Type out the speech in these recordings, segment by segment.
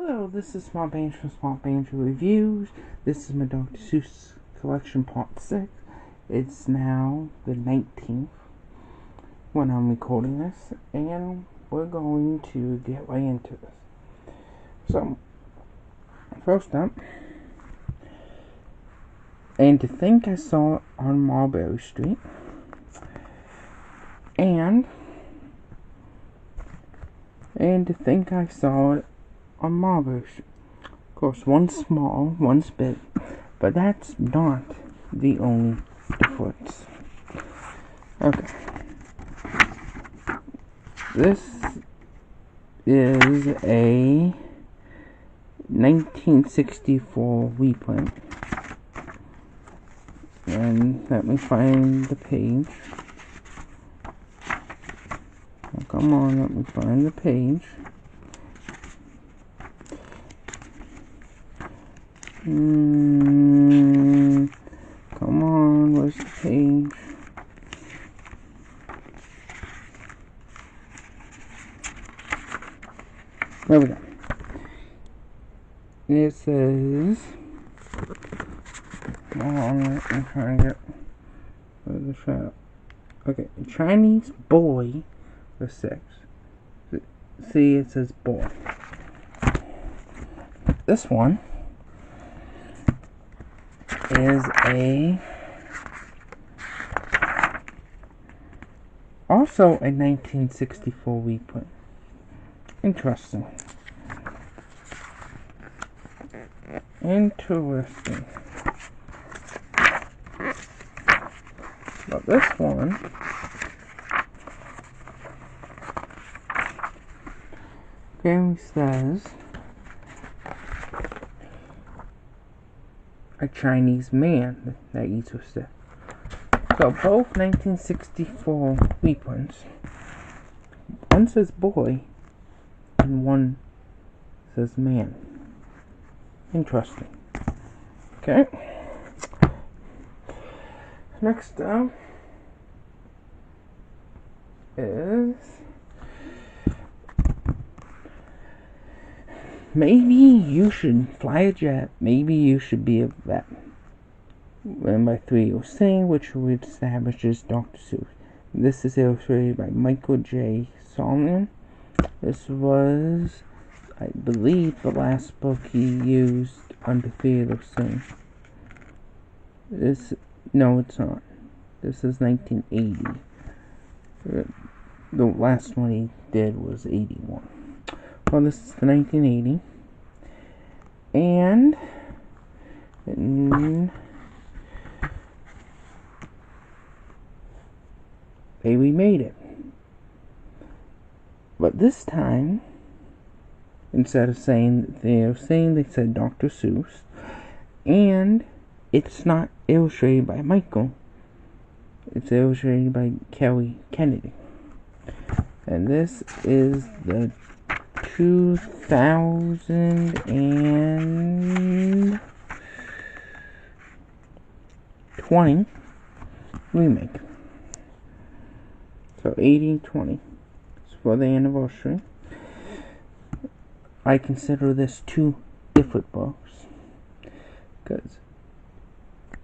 Hello, this is Small Banjo from Small Banjo Reviews. This is my Dr. Seuss collection part 6. It's now the 19th when I'm recording this, and we're going to get right into this. So, first up, and to think I saw it on Mulberry Street, and to think I saw it on Mulberry Street. Of course, one's small, one's big, but that's not the only difference. Okay. This is a 1964 reprint. And let me find the page. Oh, come on, let me find the page. Come on, where's the page? There we go. It says, I'm trying to get the shot. Okay, Chinese boy for 6. See, it says boy. This one is also a 1964 reprint. Interesting. But this one clearly says a Chinese man that eats with stick. So both 1964 reprints. One says boy and one says man. Interesting. Okay. Next up is maybe you should fly a jet, maybe you should be a vet. Written by 3 which would establish as Dr. Seuss. This is illustrated by Michael J. Solomon. This was, I believe, the last book he used under 3 No, it's not. This is 1980. The last one he did was 81. Well, this is the 1980. And they remade it. But this time, instead of saying they said Dr. Seuss, and it's not illustrated by Michael, it's illustrated by Kelly Kennedy. And this is the 2020 remake. So 80-20. It's for the anniversary. I consider this 2 different books, because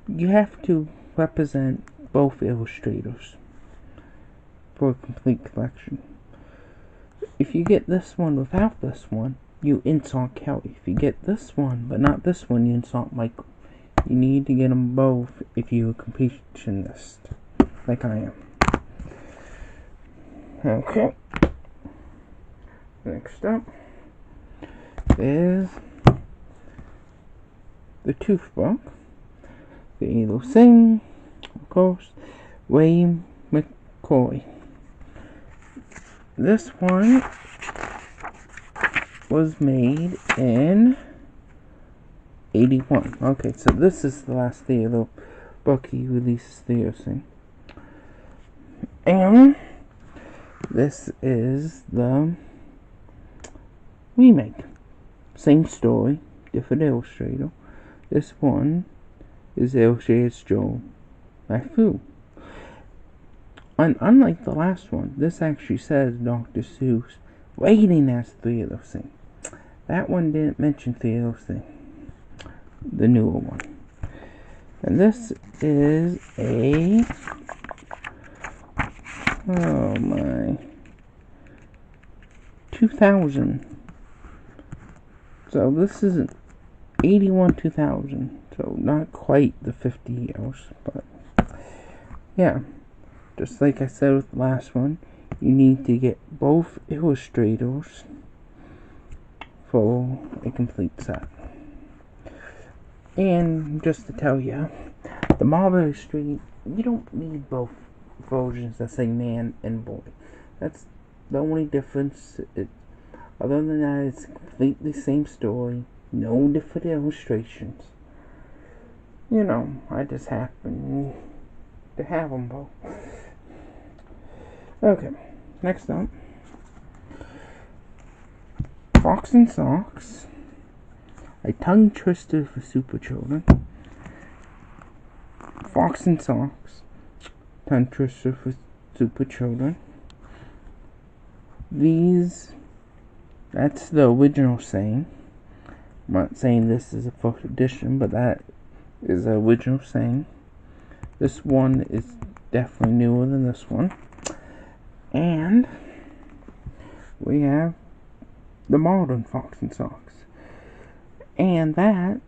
you have to represent both illustrators for a complete collection. If you get this one without this one, you insult Kelly. If you get this one but not this one, you insult Michael. You need to get them both if you're a completionist, like I am. Okay. Next up is the Tooth Book. The Little Thing, of course, Ray McCoy. This one was made in 81. Okay, so this is the last Theodore book he releases Theodore. And this is the remake. Same story, different illustrator. This one is illustrated as Joe Mafu. And unlike the last one, this actually says Dr. Seuss writing as 3 of those things. that one didn't mention Theo's thing. The newer one. And this is a... oh my... 2000. So this is an 81 2000. So not quite the 50 years, but yeah. Just like I said with the last one, you need to get both illustrators for a complete set. And just to tell you, the Mulberry Street, you don't need both versions that say man and boy. That's the only difference. Other than that, it's completely the same story. No different illustrations. You know, I just happen to have them both. Okay, next up. Fox and Socks. A tongue twister for super children. Fox and Socks. Tongue twister for super children. These, that's the original saying. I'm not saying this is a first edition, but that is the original saying. This one is definitely newer than this one. And we have the modern Fox and Socks. And that,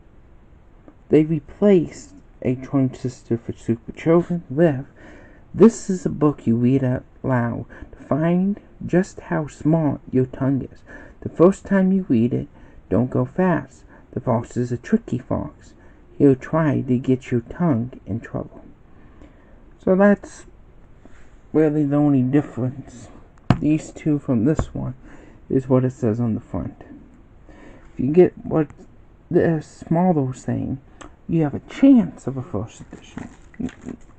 they replaced a tongue twister for super children with, this is a book you read out loud to find just how smart your tongue is. The first time you read it, don't go fast. The fox is a tricky fox. He'll try to get your tongue in trouble. So that's really the only difference. These two from this one is what it says on the front. If you get what the smaller saying, you have a chance of a first edition.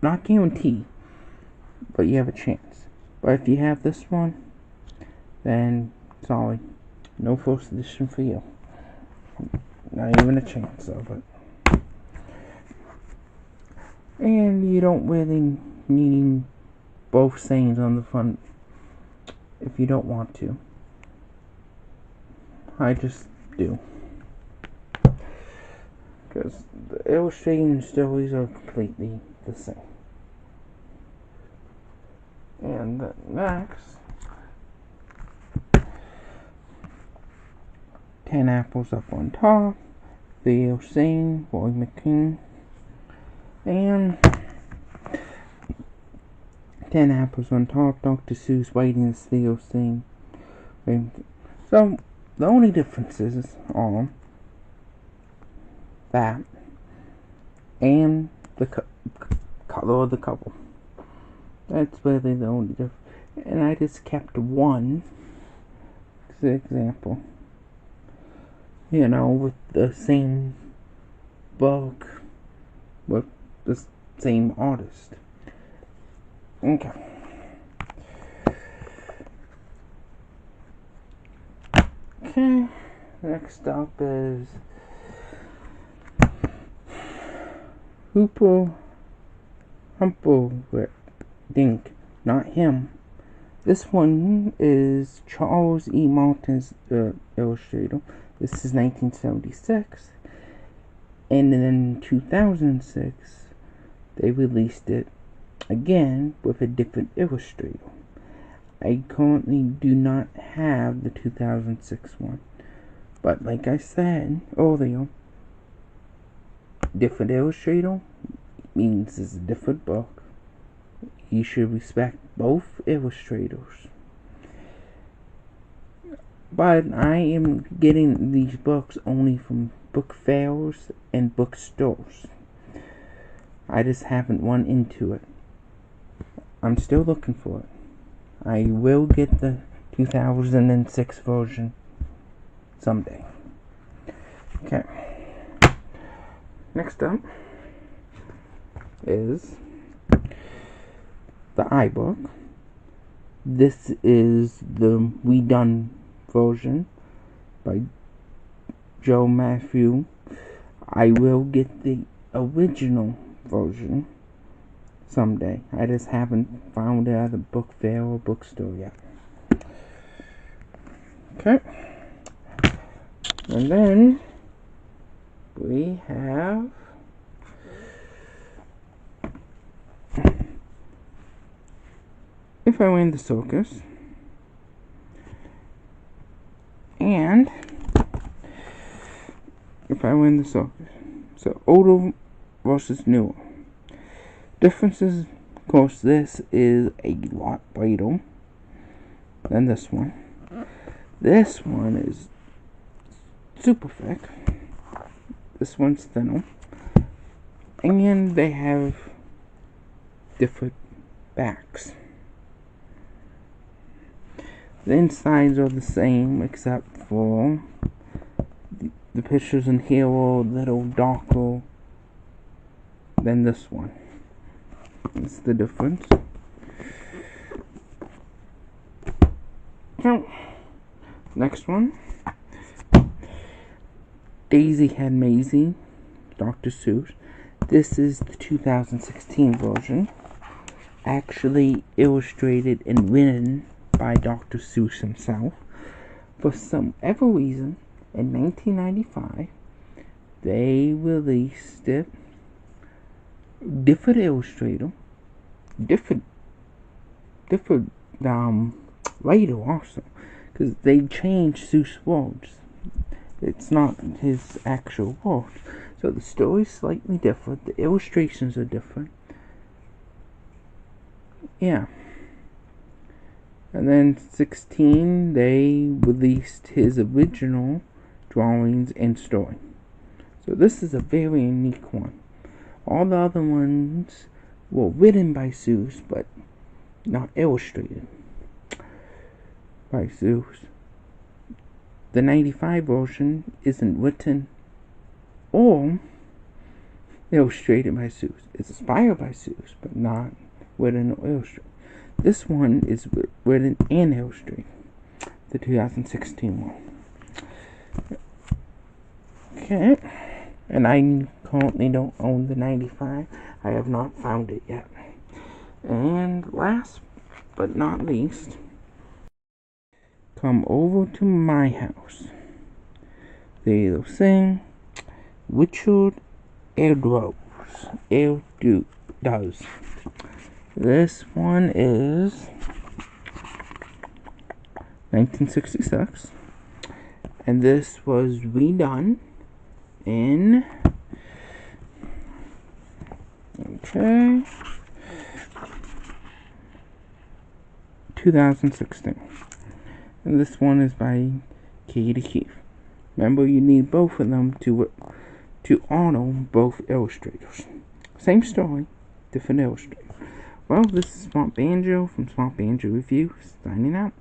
Not guaranteed, but you have a chance. But if you have this one, then sorry, no first edition for you. Not even a chance of it. And you don't really need both sayings on the front if you don't want to. I just do. Because the illustrating stories are completely the same. And next, 10 apples up on top, Theo Sane, Roy McKean, and 10 apples on top, Dr. Seuss writing as Theo Sane. So, the only differences are that and the color of the cover. That's really the only difference. And I just kept one as an example. You know, with the same book, with the same artist. Okay. Okay, next up is Hooper Humperdinck, not him. This one is Charles E. Martin's illustrator. This is 1976. And then in 2006, they released it again with a different illustrator. I currently do not have the 2006 one. But like I said earlier, different illustrator means it's a different book. You should respect both illustrators. But I am getting these books only from book fairs and bookstores. I just haven't run into it. I'm still looking for it. I will get the 2006 version someday. Okay. Next up is the iBook. This is the redone version by Joe Matthew. I will get the original version someday. I just haven't found it at a book fair or bookstore yet. Okay. And then we have If I Win the Circus, and If I Win the Circus. So older versus newer. Differences, of course, this is a lot brighter than this one. This one is super thick. This one's thinner. And they have different backs. The insides are the same except for the pictures in here are a little darker than this one. That's the difference. So, next one. Daisy Had Maisie, Dr. Seuss. This is the 2016 version. Actually illustrated and written by Dr. Seuss himself. For some ever reason, in 1995, they released it. Different illustrator, different writer also, because they changed Seuss' words. It's not his actual words, so the story's slightly different. The illustrations are different. Yeah. And then 16, they released his original drawings and story. So this is a very unique one. All the other ones were written by Seuss, but not illustrated by Seuss. The 95 version isn't written or illustrated by Seuss. It's inspired by Seuss, but not written or illustrated. This one is written and illustrated. The 2016 one. Okay. And I currently don't own the 95. I have not found it yet. And last but not least, come over to my house. They'll sing Richard Eldrows. Does. This one is 1966. And this was redone in 2016. And this one is by Katie Keefe. Remember, you need both of them to honor both illustrators. Same story, different illustrator. Well, this is Smart Banjo from Smart Banjo Review, signing out.